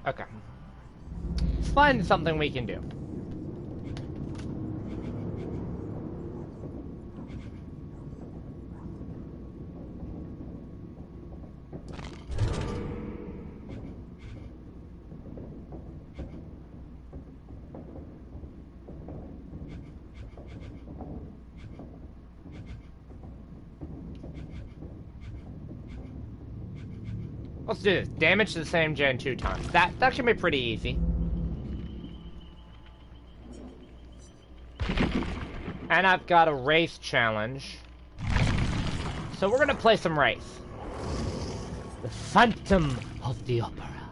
Okay. Let's find something we can do. Let's do this. Damage to the same gen 2 times. That should be pretty easy. And I've got a race challenge. So we're gonna play some race. The Phantom of the Opera.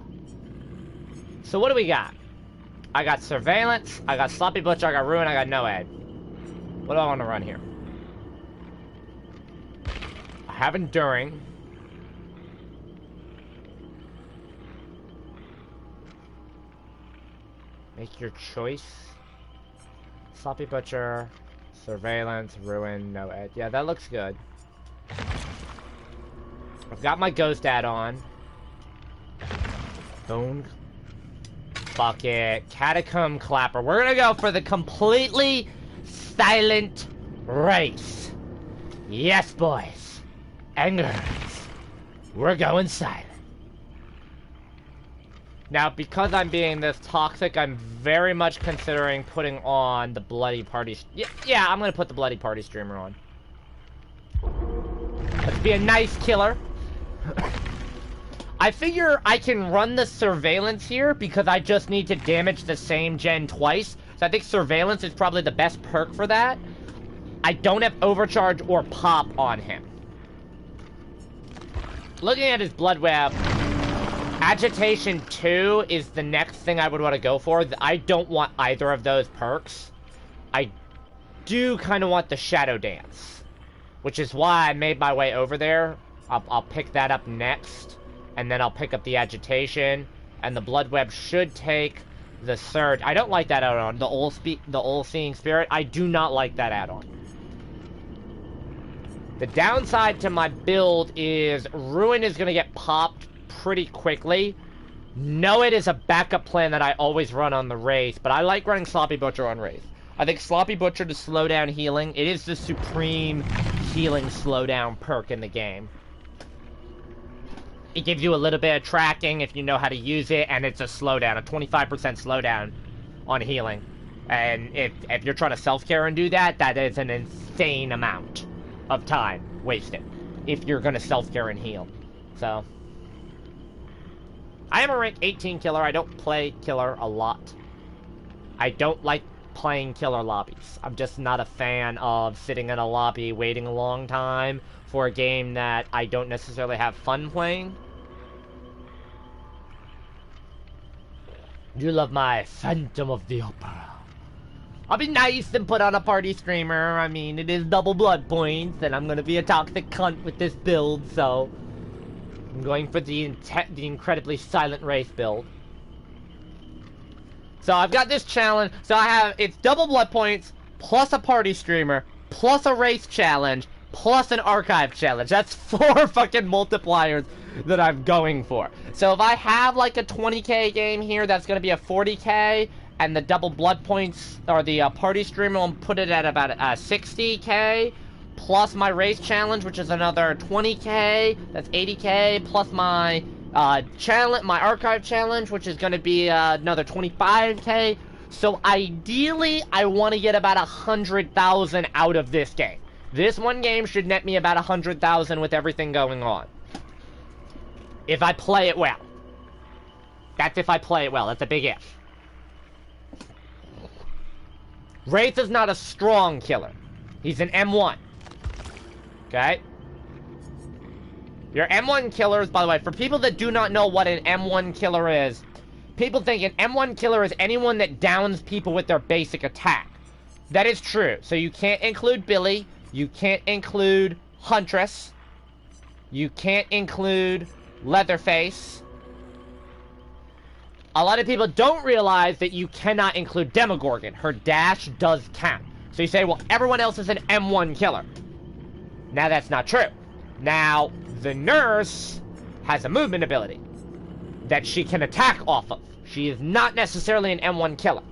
So what do we got? I got Surveillance, I got Sloppy Butcher, I got Ruin, I got Noed. What do I want to run here? I have Enduring. Make your choice. Sloppy Butcher, Surveillance, Ruin, Noed. Yeah, that looks good. I've got my Ghost add-on. Bone Bucket, Catacomb Clapper. We're gonna go for the completely silent race. Yes, boys and girls. We're going silent. Now, because I'm being this toxic, I'm very much considering putting on the Bloody Party... Yeah, I'm gonna put the Bloody Party Streamer on. Let's be a nice killer. I figure I can run the Surveillance here because I just need to damage the same gen twice. So I think Surveillance is probably the best perk for that. I don't have Overcharge or Pop on him. Looking at his Blood Web, Agitation 2 is the next thing I would want to go for. I don't want either of those perks. I do kind of want the Shadow Dance, which is why I made my way over there. I'll pick that up next, and then I'll pick up the Agitation, and the Blood Web should take the Surge. I don't like that add-on, the All-Seeing Spirit. I do not like that add-on. The downside to my build is Ruin is going to get popped pretty quickly. Noed is a backup plan that I always run on the Wraith, but I like running Sloppy Butcher on Wraith. I think Sloppy Butcher to slow down healing. It is the supreme healing slowdown perk in the game. It gives you a little bit of tracking if you know how to use it, and it's a slowdown, a 25% slowdown on healing. And if you're trying to self-care and do that, that is an insane amount of time wasted if you're going to self-care and heal. So, I am a rank 18 killer. I don't play killer a lot. I don't like playing killer lobbies. I'm just not a fan of sitting in a lobby waiting a long time for a game that I don't necessarily have fun playing. You love my Phantom of the Opera. I'll be nice and put on a party streamer. I mean, it is double blood points, and I'm gonna be a toxic cunt with this build, so I'm going for the incredibly silent race build. So I've got this challenge. So I have, it's double blood points, plus a party streamer, plus a race challenge, plus an archive challenge. That's 4 fucking multipliers that I'm going for. So if I have like a 20k game here, that's going to be a 40k, and the double blood points, or the party streamer, will put it at about 60k, plus my race challenge, which is another 20k, that's 80k, plus my challenge, my archive challenge, which is going to be another 25k. So ideally, I want to get about 100,000 out of this game. This one game should net me about 100,000 with everything going on. If I play it well. That's if I play it well. That's a big if. Wraith is not a strong killer. He's an M1. Okay? Your M1 killers, by the way, for people that do not know what an M1 killer is, people think an M1 killer is anyone that downs people with their basic attack. That is true. So you can't include Billy. You can't include Huntress. You can't include Leatherface. A lot of people don't realize that you cannot include Demogorgon. Her dash does count. So you say, well, everyone else is an M1 killer. Now that's not true. Now, the nurse has a movement ability. that she can attack off of. She is not necessarily an M1 killer.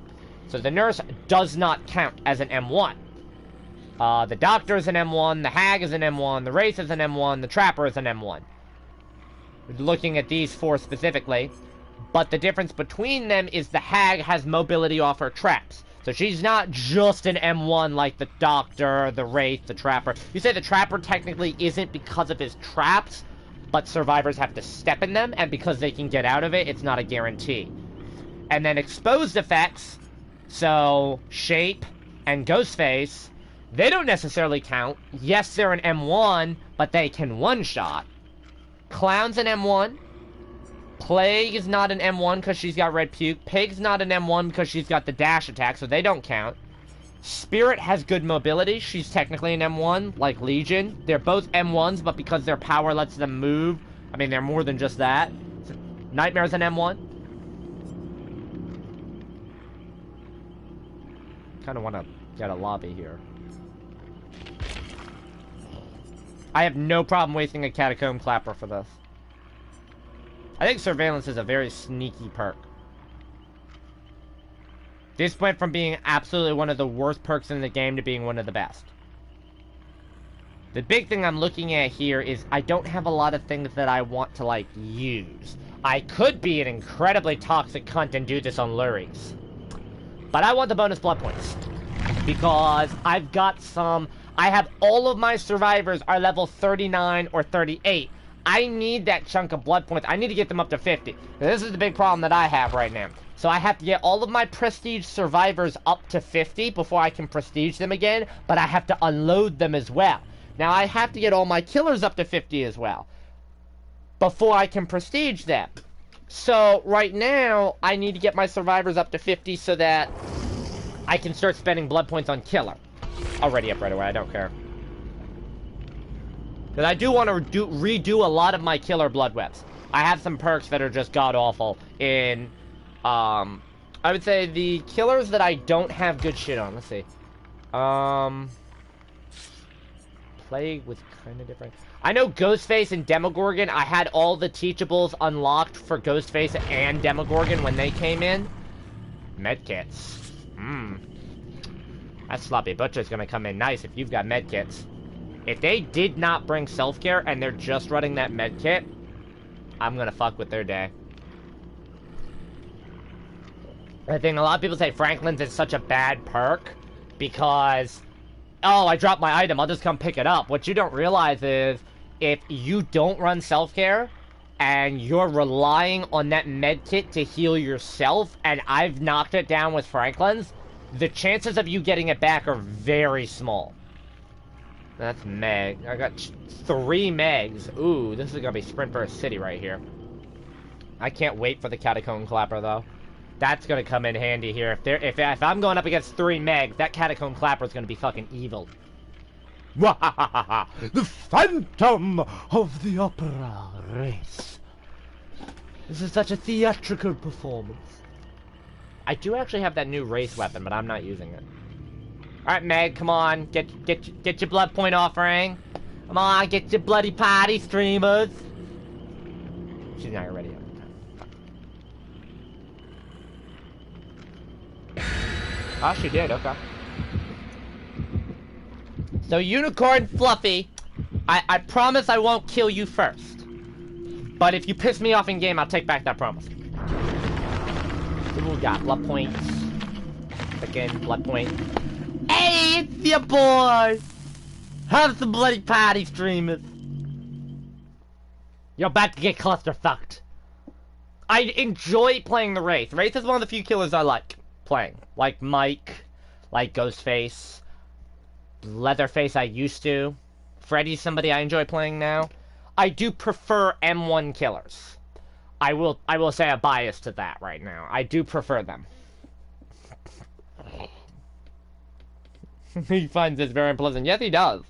So the nurse does not count as an M1. The doctor is an M1, the hag is an M1, the wraith is an M1, the trapper is an M1. We're looking at these four specifically. But the difference between them is the hag has mobility off her traps. So she's not just an M1 like the doctor, the wraith, the trapper. You say the trapper technically isn't because of his traps, but survivors have to step in them, and because they can get out of it, it's not a guarantee. And then exposed effects, so Shape and Ghostface, they don't necessarily count. Yes, they're an M1, but they can one-shot. Clown's an M1. Plague is not an M1 because she's got red puke. Pig's not an M1 because she's got the dash attack, so they don't count. Spirit has good mobility. She's technically an M1, like Legion. They're both M1s, but because their power lets them move, I mean, they're more than just that. So Nightmare's an M1. Kind of want to get a lobby here. I have no problem wasting a Catacomb Clapper for this. I think Surveillance is a very sneaky perk. This went from being absolutely one of the worst perks in the game to being one of the best. The big thing I'm looking at here is I don't have a lot of things that I want to, like, use. I could be an incredibly toxic cunt and do this on Luries. But I want the bonus blood points. Because I've got some... I have all of my survivors are level 39 or 38. I need that chunk of blood points. I need to get them up to 50. This is the big problem that I have right now. So I have to get all of my prestige survivors up to 50 before I can prestige them again, but I have to unload them as well. Now I have to get all my killers up to 50 as well before I can prestige them. So right now, I need to get my survivors up to 50 so that I can start spending blood points on killer. I'll ready up right away, I don't care. Because I do want to redo a lot of my killer blood webs. I have some perks that are just god-awful in, I would say the killers that I don't have good shit on. Let's see. Plague was kind of different. I know Ghostface and Demogorgon, I had all the teachables unlocked for Ghostface and Demogorgon when they came in. Medkits. That Sloppy Butcher's gonna come in nice if you've got medkits. If they did not bring self-care and they're just running that medkit, I'm gonna fuck with their day. I think a lot of people say Franklin's is such a bad perk because, oh, I dropped my item, I'll just come pick it up. What you don't realize is, if you don't run self-care, and you're relying on that medkit to heal yourself, and I've knocked it down with Franklin's, the chances of you getting it back are very small. That's Meg. I got 3 Megs. Ooh, this is gonna be Sprint vs. City right here. I can't wait for the Catacomb Clapper, though. That's gonna come in handy here. If I'm going up against 3 Megs, that Catacomb Clapper is gonna be fucking evil. The Phantom of the Opera race. This is such a theatrical performance. I do actually have that new race weapon, but I'm not using it. Alright, Meg, come on. Get your blood point offering. Come on, get your bloody party, streamers. She's not ready yet. Oh, she did, okay. So, Unicorn Fluffy, I promise I won't kill you first. But if you piss me off in game, I'll take back that promise. What we got? Blood points. Again, blood point. Hey, it's your boy! Have some bloody party, streamers. You're about to get clusterfucked. I enjoy playing the Wraith. Wraith is one of the few killers I like playing. Like Mike, like Ghostface, Leatherface I used to. Freddy's somebody I enjoy playing now. I do prefer M1 killers. I will say a bias to that right now. I do prefer them. He finds this very unpleasant. Yes, he does.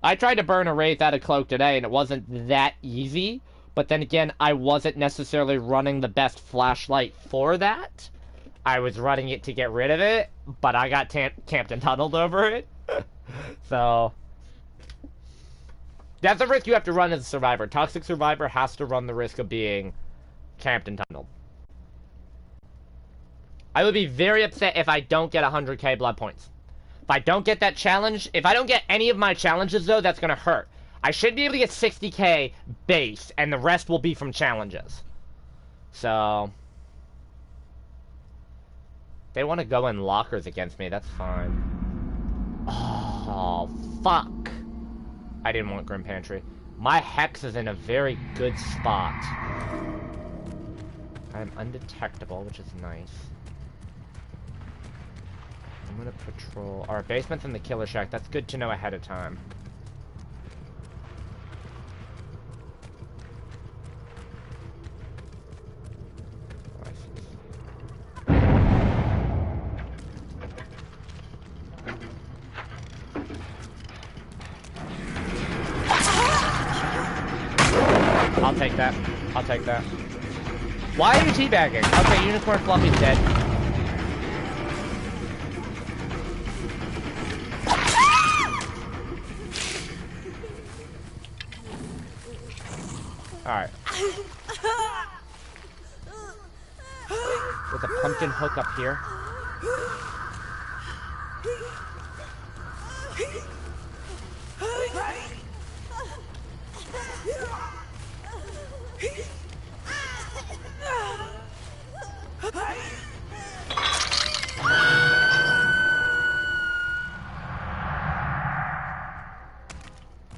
I tried to burn a Wraith out of Cloak today, and it wasn't that easy. But then again, I wasn't necessarily running the best flashlight for that. I was running it to get rid of it, but I got camped and tunneled over it. So, that's a risk you have to run as a survivor. Toxic Survivor has to run the risk of being camped and tunneled. I would be very upset if I don't get 100k blood points. If I don't get that challenge, if I don't get any of my challenges though, that's gonna hurt. I should be able to get 60k base, and the rest will be from challenges. So... they want to go in lockers against me, that's fine. Oh, fuck. I didn't want Grim Pantry. My Hex is in a very good spot. I'm undetectable, which is nice. I'm gonna patrol... Our basement's in the Killer Shack. That's good to know ahead of time. I'll take that. I'll take that. Why are you teabagging? Okay, Unicorn Fluffy's dead. Alright. There's a pumpkin hook up here.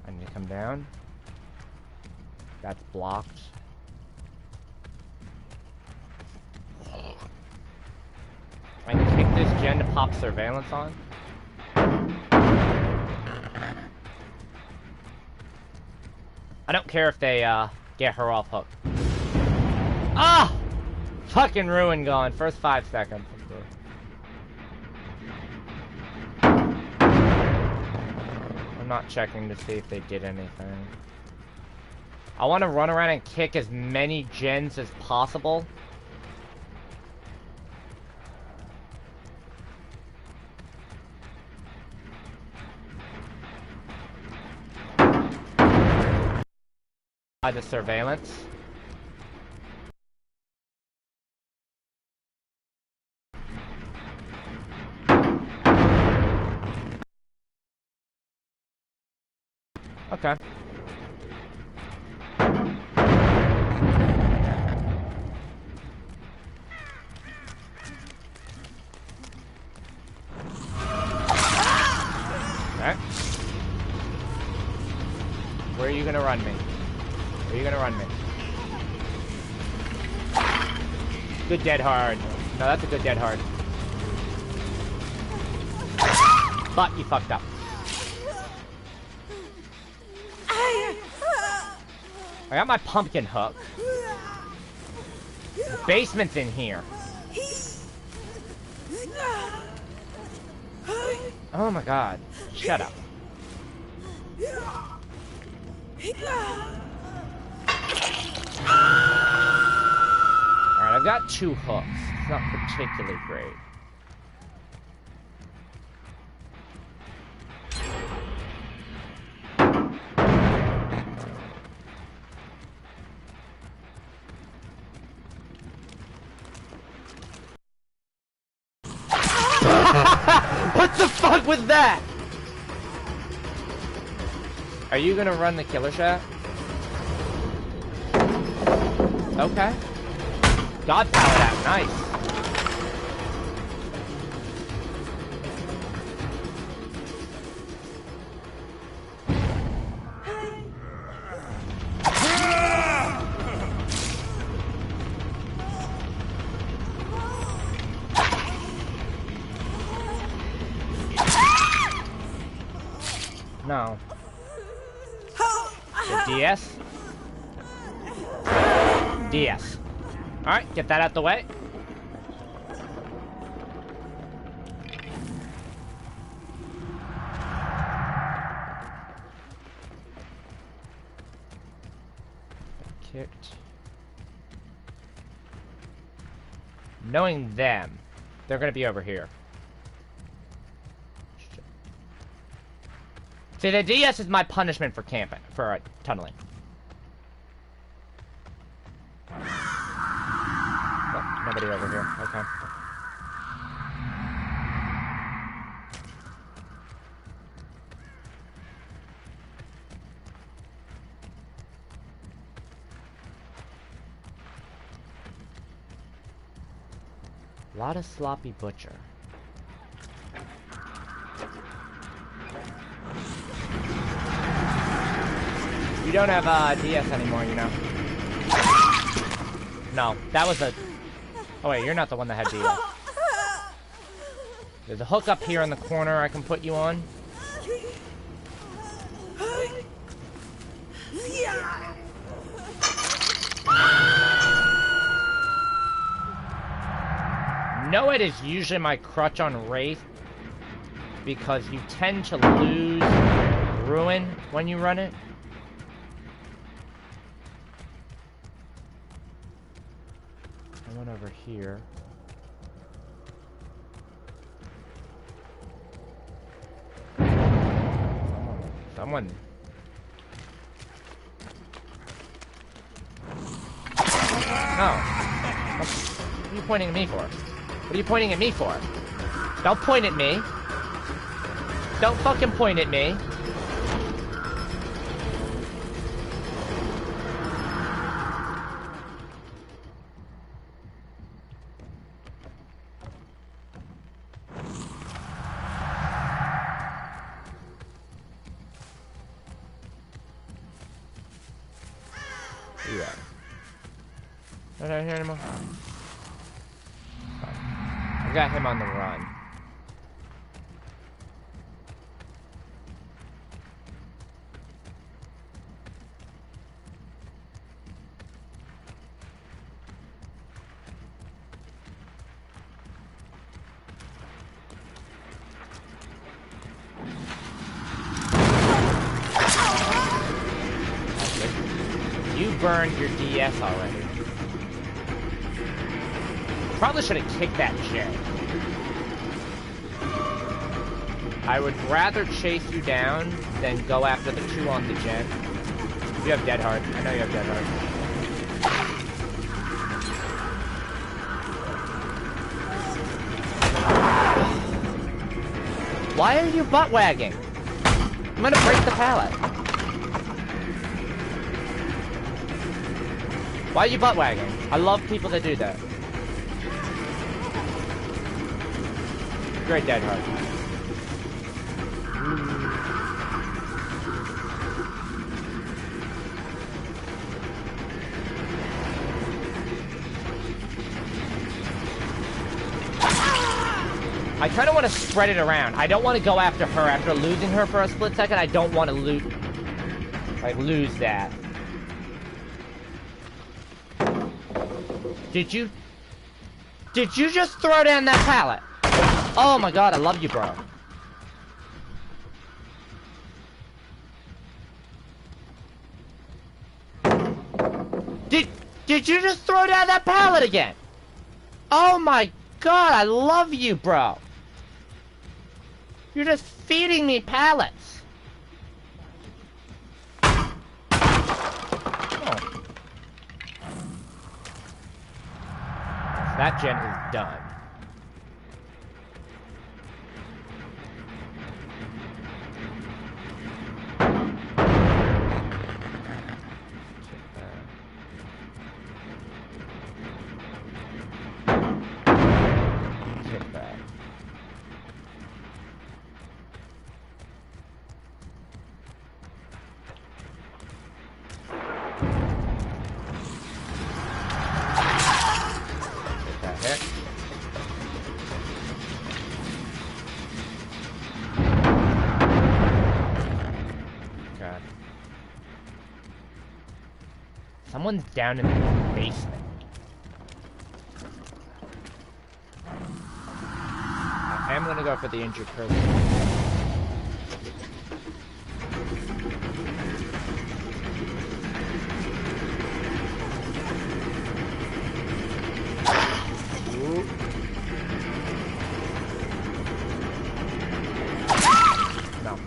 I need to come down. That's blocked. I can kick this gen to pop surveillance on. I don't care if they get her off hook. Ah! Fucking ruin gone. First 5 seconds. I'm not checking to see if they did anything. I want to run around and kick as many gens as possible. By the surveillance. Okay. Okay. Where are you gonna run me? Where are you gonna run me? Good dead hard. No, that's a good dead hard. But you fucked up. I got my pumpkin hook. The basement's in here. Oh my god. Shut up. Alright, I've got 2 hooks. It's not particularly great. What the fuck was that? Are you gonna run the Killer Shack? Okay. God power that, nice. No. The DS? DS. Alright, get that out the way. Kicked. Knowing them, they're gonna be over here. See, the DS is my punishment for camping, for tunneling. nobody over here. Okay. A lot of sloppy butcher. You don't have DS anymore, you know. No, that was a... Oh wait, you're not the one that had DS. There's a hook up here in the corner I can put you on. Know it is usually my crutch on Wraith because you tend to lose Ruin when you run it. I went over here. Someone. No. What are you pointing at me for? What are you pointing at me for? Don't point at me. Don't fucking point at me. Yeah. Not out here anymore. I got him on the run. You burned your DS already. Probably should have kicked that jet. I would rather chase you down than go after the two on the gen. You have Dead Hard. I know you have Dead Hard. Why are you butt wagging? I'm gonna break the pallet. Why are you butt wagging? I love people that do that. Great Dead Hard. I kind of want to spread it around. I don't want to go after her after losing her for a split second. I don't want to lose that. Did you just throw down that pallet? Oh my god, I love you, bro. Did you just throw down that pallet again? Oh my god, I love you, bro. You're just feeding me pallets. Oh. That gen is done. Someone's down in the basement. I am gonna go for the injured person. No.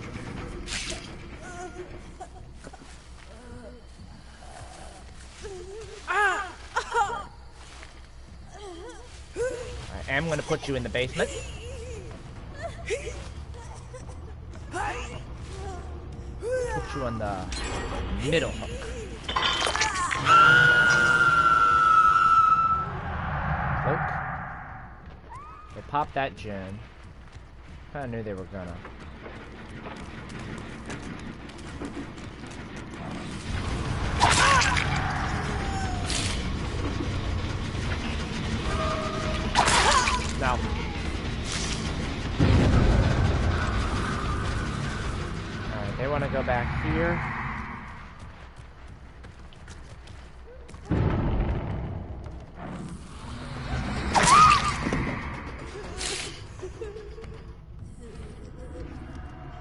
am going to put you in the basement. Put you on the middle hook. Cloak. They popped that gen. Kinda knew they were gonna. No. Alright, they want to go back here.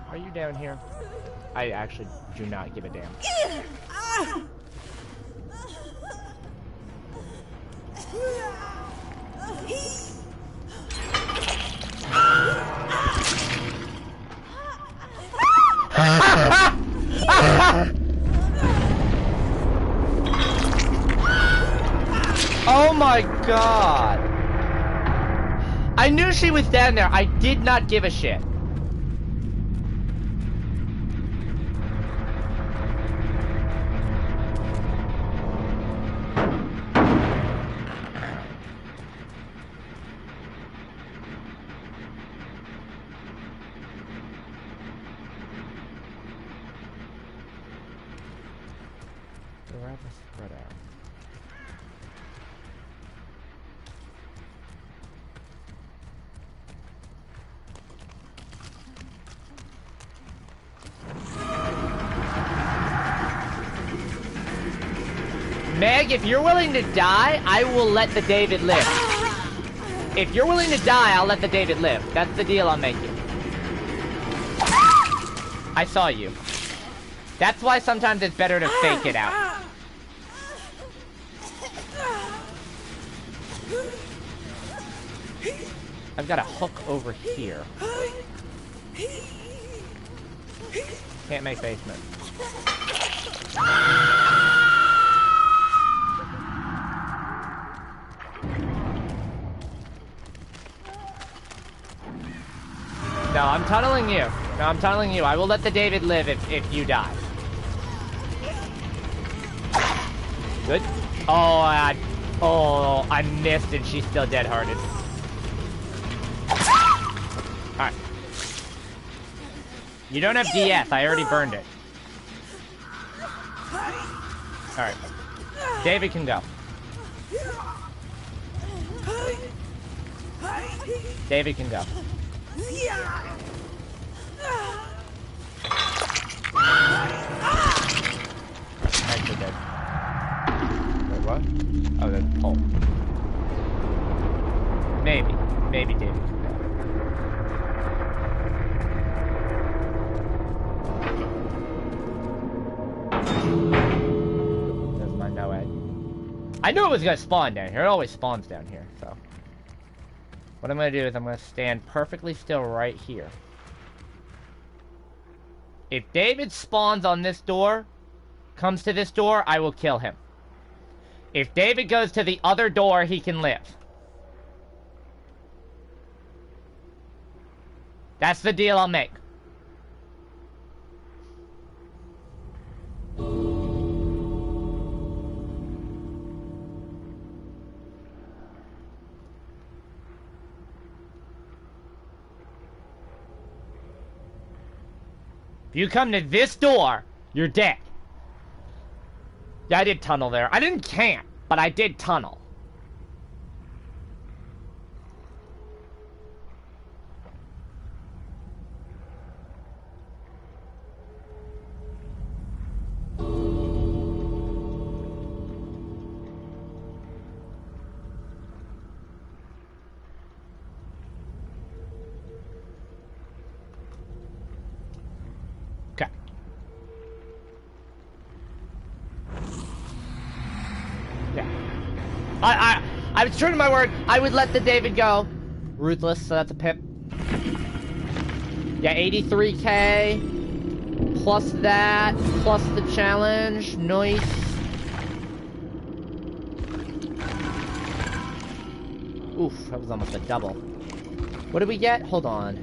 Are you down here? I actually do not give a damn. Oh my god! I knew she was down there. I did not give a shit. Spread out. Meg, if you're willing to die, I will let the David live. If you're willing to die, I'll let the David live. That's the deal I'm making. I saw you. That's why sometimes it's better to fake it out. I've got a hook over here. Can't make basement. No, I'm tunneling you. No, I'm tunneling you. I will let the David live if you die. Good. Oh, I missed and she's still dead-hearted. Alright. You don't have DS. I already burned it. Alright. David can go. David can go. Actually dead. Wait, what? Oh, that's a pole. Maybe. Maybe David can go. There's my no edge. I knew it was gonna spawn down here. It always spawns down here, so. What I'm gonna do is I'm gonna stand perfectly still right here. If David spawns on this door, comes to this door, I will kill him. If David goes to the other door, he can live. That's the deal I'll make. If you come to this door, you're dead. Yeah, I did tunnel there. I didn't camp, but I did tunnel. Okay. Yeah. I was true to my word. I would let the David go. Ruthless, so that's a pip. Yeah, 83k. Plus that. Plus the challenge. Nice. Oof, that was almost a double. What did we get? Hold on.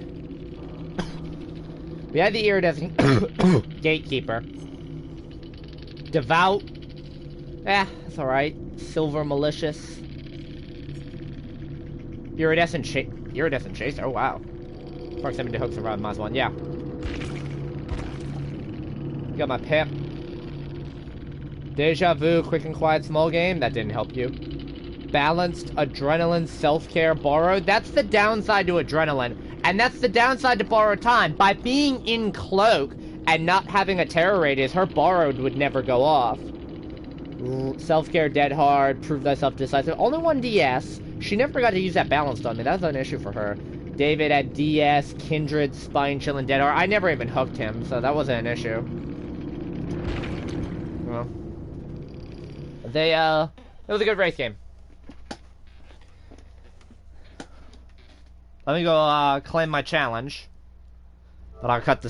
We had the iridescent gatekeeper. Devout. That's alright. Silver malicious. Iridescent chase. Oh wow. Proximity hooks around Maz 1. Yeah. Got my pip. Deja vu, quick and quiet small game. That didn't help you. Balanced, adrenaline, self-care, borrowed. That's the downside to adrenaline. And that's the downside to borrowed time. By being in cloak and not having a terror radius, her borrowed would never go off. Self-care, dead hard, prove thyself decisive. Only one DS. She never got to use that balanced on me. That was an issue for her. David had DS, Kindred, Spine, Chillin', Dead hard. I never even hooked him, so that wasn't an issue. Well. It was a good race game. Let me go, claim my challenge. But I'll cut this